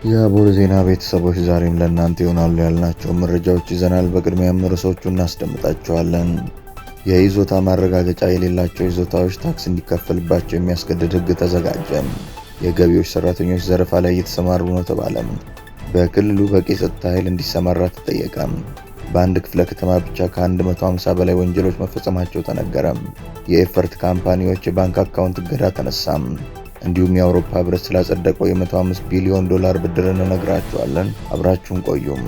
የአቦል ዜና ቤተሰቦች ዛሬም ለእናንተ ይሆናሉ ያልናቸው መረጃዎች ይዘናል። በቅድሚያም ርዕሶቹ እናስደምጣቸዋለን። የይዞታ ማረጋገጫ የሌላቸው ይዞታዎች ታክስ እንዲከፈልባቸው የሚያስገድድ ሕግ ተዘጋጀ። የገቢዎች ሰራተኞች ዘረፋ ላይ እየተሰማሩ ነው ተባለም። በክልሉ በቂ ጸጥታ ኃይል እንዲሰማራ ተጠየቀ። በአንድ ክፍለ ከተማ ብቻ ከ150 በላይ ወንጀሎች መፈጸማቸው ተነገረ። የኤፈርት ካምፓኒዎች የባንክ አካውንት እገዳ ተነሳም። እንዲሁም የአውሮፓ ህብረት ስላጸደቀው የ105 ቢሊዮን ዶላር ብድር እንነግራችኋለን። አብራችሁን ቆዩም።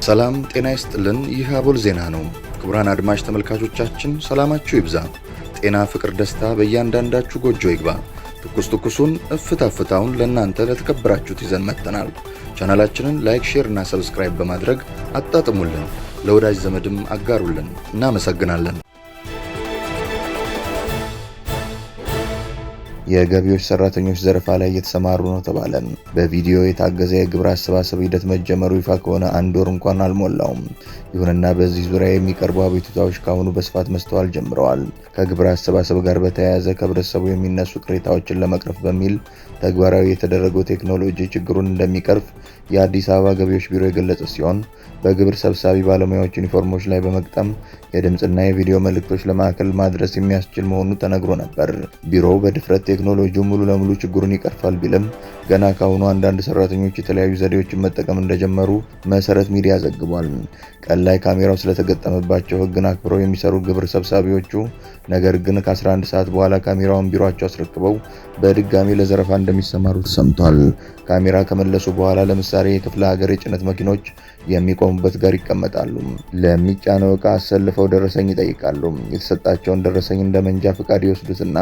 ሰላም ጤና ይስጥልን። ይህ አቦል ዜና ነው። ክቡራን አድማጭ ተመልካቾቻችን ሰላማችሁ ይብዛ፣ ጤና፣ ፍቅር፣ ደስታ በእያንዳንዳችሁ ጎጆ ይግባ። ትኩስ ትኩሱን እፍታ ፍታውን ለእናንተ ለተከበራችሁት ይዘን መጥተናል። ቻናላችንን ላይክ፣ ሼር እና ሰብስክራይብ በማድረግ አጣጥሙልን፣ ለወዳጅ ዘመድም አጋሩልን። እናመሰግናለን። የገቢዎች ሰራተኞች ዘረፋ ላይ እየተሰማሩ ነው ተባለ። በቪዲዮ የታገዘ የግብር አሰባሰብ ሂደት መጀመሩ ይፋ ከሆነ አንድ ወር እንኳን አልሞላውም። ይሁንና በዚህ ዙሪያ የሚቀርቡ አቤቱታዎች ካሁኑ በስፋት መስተዋል ጀምረዋል። ከግብር አሰባሰብ ጋር በተያያዘ ከህብረተሰቡ የሚነሱ ቅሬታዎችን ለመቅረፍ በሚል ተግባራዊ የተደረገው ቴክኖሎጂ ችግሩን እንደሚቀርፍ የአዲስ አበባ ገቢዎች ቢሮ የገለጸ ሲሆን በግብር ሰብሳቢ ባለሙያዎች ዩኒፎርሞች ላይ በመግጠም የድምጽና የቪዲዮ መልእክቶች ለማዕከል ማድረስ የሚያስችል መሆኑ ተነግሮ ነበር። ቢሮው በድፍረት ቴክኖሎጂው ሙሉ ለሙሉ ችግሩን ይቀርፋል ቢልም ገና ካሁኑ አንዳንድ ሰራተኞች የተለያዩ ዘዴዎችን መጠቀም እንደጀመሩ መሰረት ሚዲያ ዘግቧል። ቀን ላይ ካሜራው ስለተገጠመባቸው ህግን አክብረው የሚሰሩ ግብር ሰብሳቢዎቹ ነገር ግን ከ11 ሰዓት በኋላ ካሜራውን ቢሮአቸው አስረክበው በድጋሚ ለዘረፋ እንደሚሰማሩ ተሰምቷል። ካሜራ ከመለሱ በኋላ ለምሳሌ የክፍለ ሀገር የጭነት መኪኖች የሚቆሙበት ጋር ይቀመጣሉ። ለሚጫነው ዕቃ አሰልፈው ደረሰኝ ይጠይቃሉ። የተሰጣቸውን ደረሰኝ እንደ መንጃ ፈቃድ ይወስዱትና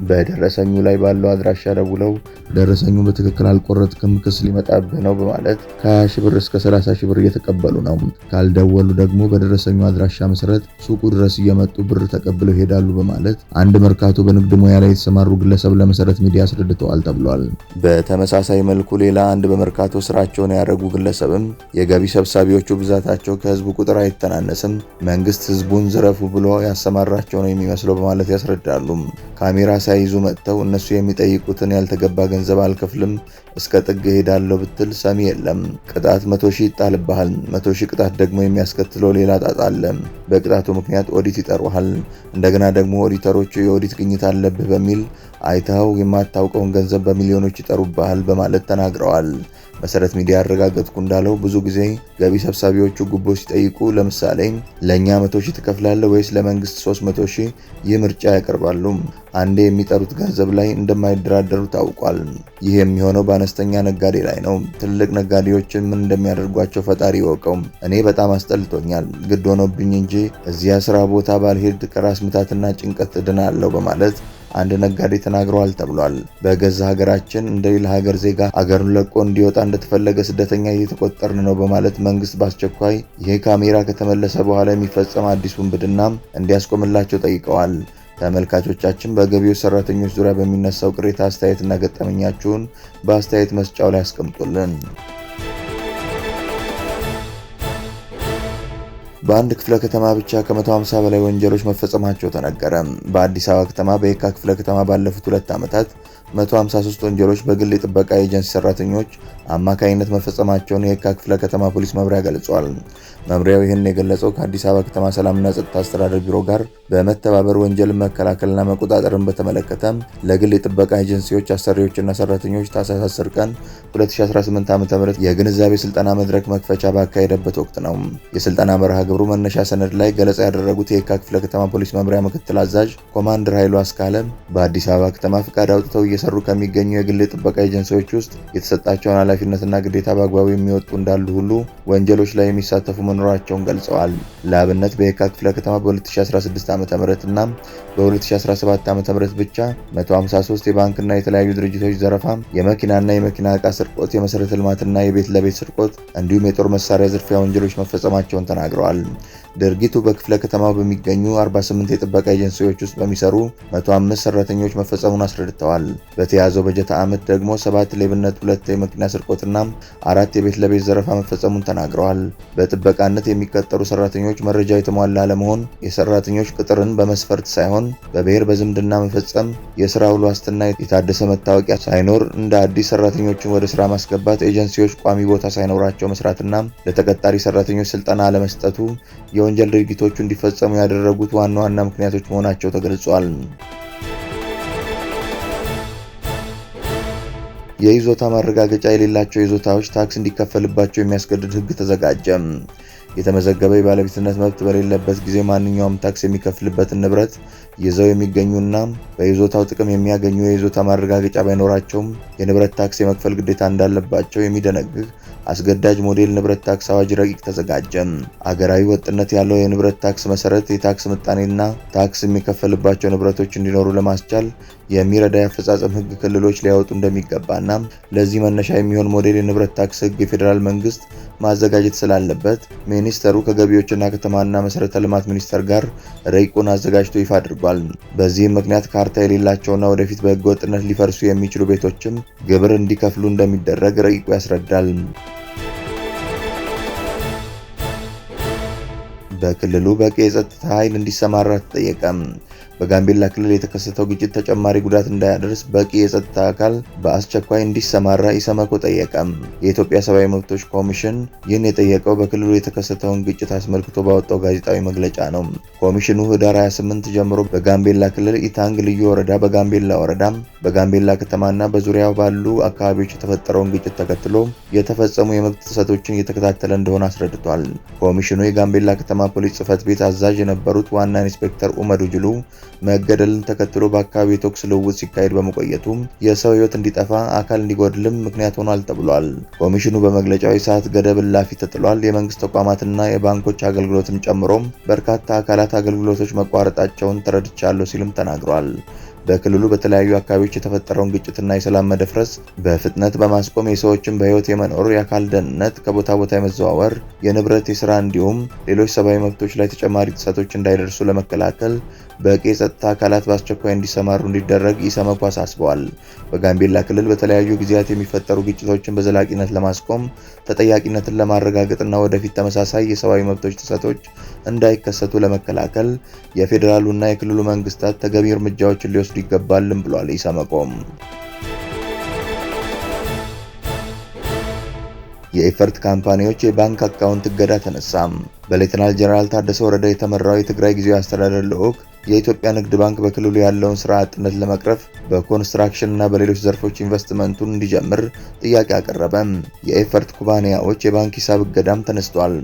በደረሰኙ ላይ ባለው አድራሻ ደውለው ደረሰኙ በትክክል አልቆረጥክም፣ ክስ ሊመጣብህ ነው በማለት ከ20 ሺህ ብር እስከ 30 ሺህ ብር እየተቀበሉ ነው። ካልደወሉ ደግሞ በደረሰኙ አድራሻ መሰረት ሱቁ ድረስ እየመጡ ብር ተቀብለው ይሄዳሉ በማለት አንድ መርካቶ በንግድ ሙያ ላይ የተሰማሩ ግለሰብ ለመሰረት ሚዲያ አስረድተዋል ተብሏል። በተመሳሳይ መልኩ ሌላ አንድ በመርካቶ ስራቸውን ያደረጉ ግለሰብም የገቢ ሰብሳቢዎቹ ብዛታቸው ከህዝቡ ቁጥር አይተናነስም፣ መንግስት ህዝቡን ዝረፉ ብሎ ያሰማራቸው ነው የሚመስለው በማለት ያስረዳሉ። ካሜራ ሳይዙ መጥተው እነሱ የሚጠይቁትን ያልተገባ ገንዘብ አልከፍልም እስከ ጥግ ሄዳለሁ ብትል ሰሚ የለም። ቅጣት 100 ሺህ ይጣልብሃል። 100 ሺህ ቅጣት ደግሞ የሚያስከትለው ሌላ ጣጣ አለ። በቅጣቱ ምክንያት ኦዲት ይጠሩሃል። እንደገና ደግሞ ኦዲተሮቹ የኦዲት ግኝት አለብህ በሚል አይተው የማታውቀውን ገንዘብ በሚሊዮኖች ይጠሩብሃል በማለት ተናግረዋል። መሰረት ሚዲያ ያረጋገጥኩ እንዳለው ብዙ ጊዜ ገቢ ሰብሳቢዎቹ ጉቦ ሲጠይቁ ለምሳሌ ለኛ 100 ሺህ ትከፍላለህ ወይስ ለመንግስት 300 ሺህ ይህ ምርጫ ያቀርባሉ። አንዴ የሚጠሩት ገንዘብ ላይ እንደማይደራደሩ ታውቋል። ይህ የሚሆነው በአነስተኛ ነጋዴ ላይ ነው። ትልቅ ነጋዴዎችን ምን እንደሚያደርጓቸው ፈጣሪ ይወቀው። እኔ በጣም አስጠልቶኛል፣ ግድ ሆኖብኝ እንጂ እዚያ ስራ ቦታ ባልሄድ ከራስ ምታትና ጭንቀት እድናለሁ በማለት አንድ ነጋዴ ተናግረዋል ተብሏል። በገዛ ሀገራችን እንደሌላ ሀገር ዜጋ አገሩን ለቆ እንዲወጣ እንደተፈለገ ስደተኛ እየተቆጠርን ነው በማለት መንግስት በአስቸኳይ ይህ ካሜራ ከተመለሰ በኋላ የሚፈጸም አዲስ ውንብድና እንዲያስቆምላቸው ጠይቀዋል። ተመልካቾቻችን በገቢዎች ሰራተኞች ዙሪያ በሚነሳው ቅሬታ አስተያየትና ገጠመኛችሁን በአስተያየት መስጫው ላይ አስቀምጡልን። በአንድ ክፍለ ከተማ ብቻ ከ150 በላይ ወንጀሎች መፈጸማቸው ተነገረ። በአዲስ አበባ ከተማ በየካ ክፍለ ከተማ ባለፉት 2 ዓመታት 153 ወንጀሎች በግል የጥበቃ ኤጀንሲ ሰራተኞች አማካኝነት መፈጸማቸውን የየካ ክፍለ ከተማ ፖሊስ መምሪያ ገልጿል። መምሪያው ይህን የገለጸው ከአዲስ አበባ ከተማ ሰላምና ጸጥታ አስተዳደር ቢሮ ጋር በመተባበር ወንጀል መከላከልና መቆጣጠርን በተመለከተ ለግል የጥበቃ ኤጀንሲዎች አሰሪዎችና ሰራተኞች ታህሳስ 10 ቀን 2018 ዓ.ም የግንዛቤ ስልጠና መድረክ መክፈቻ ባካሄደበት ወቅት ነው። የስልጠና መርሃ ግብሩ መነሻ ሰነድ ላይ ገለጻ ያደረጉት የየካ ክፍለ ከተማ ፖሊስ መምሪያ ምክትል አዛዥ ኮማንደር ኃይሉ አስካለ በአዲስ አበባ ከተማ ፍቃድ አውጥተው እየሰሩ ከሚገኙ የግል የጥበቃ ኤጀንሲዎች ውስጥ የተሰጣቸውን ኃላፊነትና ግዴታ በአግባቡ የሚወጡ እንዳሉ ሁሉ ወንጀሎች ላይ የሚሳተፉ መኖራቸውን ገልጸዋል። ለአብነት በየካ ክፍለ ከተማ በ2016 ዓ.ም እና በ2017 ዓ.ም ብቻ 153 የባንክና የተለያዩ ድርጅቶች ዘረፋ፣ የመኪናና የመኪና ዕቃ ስርቆት፣ የመሰረተ ልማትና የቤት ለቤት ስርቆት እንዲሁም የጦር መሳሪያ ዝርፊያ ወንጀሎች መፈጸማቸውን ተናግረዋል። ድርጊቱ በክፍለ ከተማው በሚገኙ 48 የጥበቃ ኤጀንሲዎች ውስጥ በሚሰሩ 105 ሰራተኞች መፈጸሙን አስረድተዋል። በተያዘው በጀት ዓመት ደግሞ 7 ሌብነት፣ 2 የመኪና ስርቆትና 4 የቤት ለቤት ዘረፋ መፈጸሙን ተናግረዋል። በጥበቃነት የሚቀጠሩ ሰራተኞች መረጃ የተሟላ አለመሆን፣ የሰራተኞች ቅጥርን በመስፈርት ሳይሆን በብሔር በዝምድና መፈጸም፣ የስራ ውል ዋስትና የታደሰ መታወቂያ ሳይኖር እንደ አዲስ ሰራተኞችን ወደ ስራ ማስገባት፣ ኤጀንሲዎች ቋሚ ቦታ ሳይኖራቸው መስራትና ለተቀጣሪ ሰራተኞች ስልጠና አለመስጠቱ የወንጀል ድርጊቶቹ እንዲፈጸሙ ያደረጉት ዋና ዋና ምክንያቶች መሆናቸው ተገልጿል። የይዞታ ማረጋገጫ የሌላቸው ይዞታዎች ታክስ እንዲከፈልባቸው የሚያስገድድ ሕግ ተዘጋጀ። የተመዘገበ የባለቤትነት መብት በሌለበት ጊዜ ማንኛውም ታክስ የሚከፍልበትን ንብረት ይዘው የሚገኙና በይዞታው ጥቅም የሚያገኙ የይዞታ ማረጋገጫ ባይኖራቸውም የንብረት ታክስ የመክፈል ግዴታ እንዳለባቸው የሚደነግግ አስገዳጅ ሞዴል ንብረት ታክስ አዋጅ ረቂቅ ተዘጋጀ። አገራዊ ወጥነት ያለው የንብረት ታክስ መሰረት የታክስ ምጣኔና ታክስ የሚከፈልባቸው ንብረቶች እንዲኖሩ ለማስቻል የሚረዳ የአፈጻጸም ሕግ ክልሎች ሊያወጡ እንደሚገባና ለዚህ መነሻ የሚሆን ሞዴል የንብረት ታክስ ሕግ የፌዴራል መንግስት ማዘጋጀት ስላለበት ሚኒስተሩ ከገቢዎችና ከተማና መሰረተ ልማት ሚኒስቴር ጋር ረቂቁን አዘጋጅቶ ይፋ አድርጓል። በዚህም ምክንያት ካርታ የሌላቸውና ወደፊት በሕገ ወጥነት ሊፈርሱ የሚችሉ ቤቶችም ግብር እንዲከፍሉ እንደሚደረግ ረቂቁ ያስረዳል። በክልሉ በቂ የጸጥታ ኃይል እንዲሰማራ ተጠየቀ። በጋምቤላ ክልል የተከሰተው ግጭት ተጨማሪ ጉዳት እንዳያደርስ በቂ የጸጥታ አካል በአስቸኳይ እንዲሰማራ ኢሰመኮ ጠየቀ። የኢትዮጵያ ሰብአዊ መብቶች ኮሚሽን ይህን የጠየቀው በክልሉ የተከሰተውን ግጭት አስመልክቶ ባወጣው ጋዜጣዊ መግለጫ ነው። ኮሚሽኑ ህዳር 28 ጀምሮ በጋምቤላ ክልል ኢታንግ ልዩ ወረዳ፣ በጋምቤላ ወረዳ፣ በጋምቤላ ከተማና በዙሪያው ባሉ አካባቢዎች የተፈጠረውን ግጭት ተከትሎ የተፈጸሙ የመብት ጥሰቶችን እየተከታተለ እንደሆነ አስረድቷል። ኮሚሽኑ የጋምቤላ ከተማ ፖሊስ ጽሕፈት ቤት አዛዥ የነበሩት ዋና ኢንስፔክተር ኡመዱ ጅሉ መገደልን ተከትሎ በአካባቢው የተኩስ ልውውጥ ሲካሄድ በመቆየቱ የሰው ህይወት እንዲጠፋ፣ አካል እንዲጎድልም ምክንያት ሆኗል ተብሏል። ኮሚሽኑ በመግለጫው የሰዓት ገደብ እላፊ ተጥሏል፣ የመንግስት ተቋማትና የባንኮች አገልግሎትም ጨምሮ በርካታ አካላት አገልግሎቶች መቋረጣቸውን ተረድቻለሁ ሲልም ተናግሯል። በክልሉ በተለያዩ አካባቢዎች የተፈጠረውን ግጭትና የሰላም መደፍረስ በፍጥነት በማስቆም የሰዎችን በህይወት የመኖር፣ የአካል ደህንነት፣ ከቦታ ቦታ የመዘዋወር፣ የንብረት፣ የስራ እንዲሁም ሌሎች ሰብአዊ መብቶች ላይ ተጨማሪ ጥሰቶች እንዳይደርሱ ለመከላከል በቂ የጸጥታ አካላት በአስቸኳይ እንዲሰማሩ እንዲደረግ ኢሰመኮ አሳስበዋል። በጋምቤላ ክልል በተለያዩ ጊዜያት የሚፈጠሩ ግጭቶችን በዘላቂነት ለማስቆም ተጠያቂነትን ለማረጋገጥና ወደፊት ተመሳሳይ የሰብአዊ መብቶች ጥሰቶች እንዳይከሰቱ ለመከላከል የፌዴራሉና የክልሉ መንግስታት ተገቢ እርምጃዎችን ሊወስዱ ይገባልም ብሏል ኢሰመኮም። የኤፈርት ካምፓኒዎች የባንክ አካውንት እገዳ ተነሳም። በሌተናል ጀነራል ታደሰ ወረደ የተመራው የትግራይ ጊዜያዊ አስተዳደር ልዑክ የኢትዮጵያ ንግድ ባንክ በክልሉ ያለውን ስራ አጥነት ለመቅረፍ በኮንስትራክሽን እና በሌሎች ዘርፎች ኢንቨስትመንቱን እንዲጀምር ጥያቄ አቀረበ። የኤፈርት ኩባንያዎች የባንክ ሂሳብ እገዳም ተነስቷል።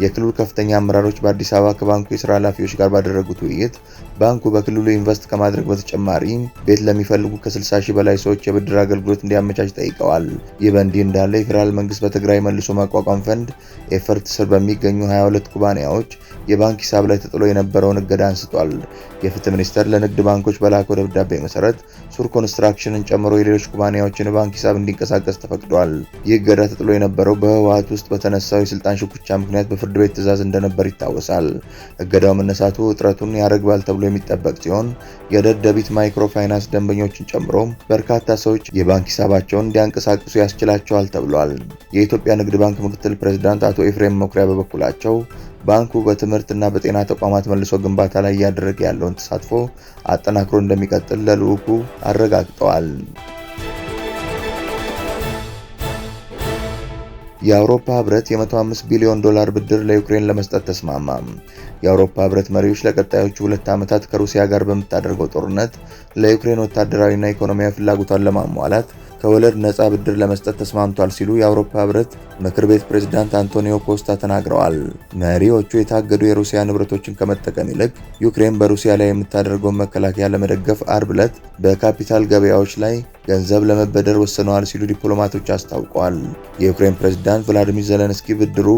የክልሉ ከፍተኛ አመራሮች በአዲስ አበባ ከባንኩ የስራ ኃላፊዎች ጋር ባደረጉት ውይይት ባንኩ በክልሉ ኢንቨስት ከማድረግ በተጨማሪ ቤት ለሚፈልጉ ከ60 ሺህ በላይ ሰዎች የብድር አገልግሎት እንዲያመቻች ጠይቀዋል። ይህ በእንዲህ እንዳለ የፌዴራል መንግስት በትግራይ መልሶ ማቋቋም ፈንድ ኤፈርት ስር በሚገኙ 22 ኩባንያዎች የባንክ ሂሳብ ላይ ተጥሎ የነበረውን እገዳ አንስቷል። የፍትህ ሚኒስቴር ለንግድ ባንኮች በላከው ደብዳቤ መሰረት ሱር ኮንስትራክሽንን ጨምሮ የሌሎች ኩባንያዎችን ባንክ ሂሳብ እንዲንቀሳቀስ ተፈቅዷል። ይህ እገዳ ተጥሎ የነበረው በህወሓት ውስጥ በተነሳው የስልጣን ሽኩቻ ምክንያት በፍርድ ቤት ትዕዛዝ እንደነበር ይታወሳል። እገዳው መነሳቱ ውጥረቱን ያረግባል ተብሎ የሚጠበቅ ሲሆን የደደቢት ማይክሮ ፋይናንስ ደንበኞችን ጨምሮ በርካታ ሰዎች የባንክ ሂሳባቸውን እንዲያንቀሳቅሱ ያስችላቸዋል ተብሏል። የኢትዮጵያ ንግድ ባንክ ምክትል ፕሬዝዳንት አቶ ኤፍሬም መኩሪያ በበኩላቸው ባንኩ በትምህርትና በጤና ተቋማት መልሶ ግንባታ ላይ እያደረገ ያለውን ተሳትፎ አጠናክሮ እንደሚቀጥል ለልዑኩ አረጋግጠዋል። የአውሮፓ ህብረት የ105 ቢሊዮን ዶላር ብድር ለዩክሬን ለመስጠት ተስማማ። የአውሮፓ ህብረት መሪዎች ለቀጣዮቹ 2 ዓመታት ከሩሲያ ጋር በምታደርገው ጦርነት ለዩክሬን ወታደራዊና ኢኮኖሚያዊ ፍላጎቷን ለማሟላት ከወለድ ነፃ ብድር ለመስጠት ተስማምቷል ሲሉ የአውሮፓ ህብረት ምክር ቤት ፕሬዝዳንት አንቶኒዮ ኮስታ ተናግረዋል። መሪዎቹ የታገዱ የሩሲያ ንብረቶችን ከመጠቀም ይልቅ ዩክሬን በሩሲያ ላይ የምታደርገውን መከላከያ ለመደገፍ አርብ ዕለት በካፒታል ገበያዎች ላይ ገንዘብ ለመበደር ወስነዋል ሲሉ ዲፕሎማቶች አስታውቀዋል። የዩክሬን ፕሬዝዳንት ቮሎዲሚር ዜሌንስኪ ብድሩ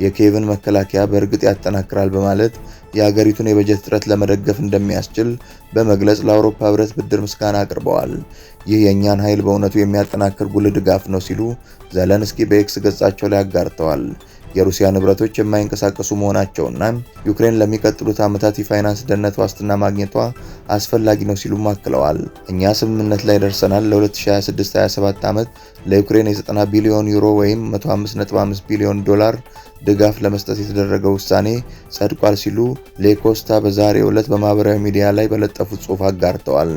የኪየቭን መከላከያ በእርግጥ ያጠናክራል በማለት የሀገሪቱን የበጀት እጥረት ለመደገፍ እንደሚያስችል በመግለጽ ለአውሮፓ ህብረት ብድር ምስጋና አቅርበዋል። ይህ የእኛን ኃይል በእውነቱ የሚያጠናክር ጉልህ ድጋፍ ነው ሲሉ ዜሌንስኪ በኤክስ ገጻቸው ላይ አጋርተዋል። የሩሲያ ንብረቶች የማይንቀሳቀሱ መሆናቸውና ዩክሬን ለሚቀጥሉት ዓመታት የፋይናንስ ደህንነት ዋስትና ማግኘቷ አስፈላጊ ነው ሲሉም አክለዋል። እኛ ስምምነት ላይ ደርሰናል። ለ2026-27 ዓመት ለዩክሬን የ90 ቢሊዮን ዩሮ ወይም 105.5 ቢሊዮን ዶላር ድጋፍ ለመስጠት የተደረገው ውሳኔ ጸድቋል ሲሉ ሌኮስታ በዛሬው ዕለት በማህበራዊ ሚዲያ ላይ በለጠፉት ጽሑፍ አጋርተዋል።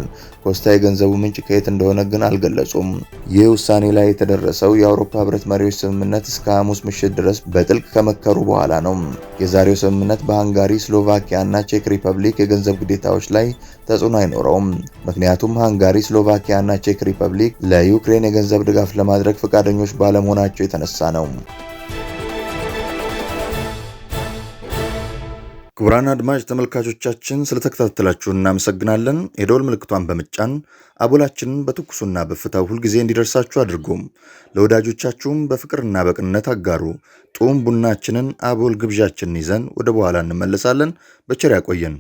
ኮስታ የገንዘቡ ምንጭ ከየት እንደሆነ ግን አልገለጹም። ይህ ውሳኔ ላይ የተደረሰው የአውሮፓ ህብረት መሪዎች ስምምነት እስከ ሐሙስ ምሽት ድረስ በጥልቅ ከመከሩ በኋላ ነው። የዛሬው ስምምነት በሃንጋሪ፣ ስሎቫኪያ እና ቼክ ሪፐብሊክ የገንዘብ ግዴታዎች ላይ ተጽዕኖ አይኖረውም። ምክንያቱም ሃንጋሪ፣ ስሎቫኪያ እና ቼክ ሪፐብሊክ ለዩክሬን የገንዘብ ድጋፍ ለማድረግ ፈቃደኞች ባለመሆናቸው የተነሳ ነው። ክቡራን አድማጭ ተመልካቾቻችን ስለተከታተላችሁ እናመሰግናለን። የደወል ምልክቷን በመጫን አቦላችንን በትኩሱና በእፍታው ሁልጊዜ እንዲደርሳችሁ አድርጉም። ለወዳጆቻችሁም በፍቅርና በቅንነት አጋሩ። ጡም ቡናችንን አቦል ግብዣችንን ይዘን ወደ በኋላ እንመለሳለን። በቸር ያቆየን።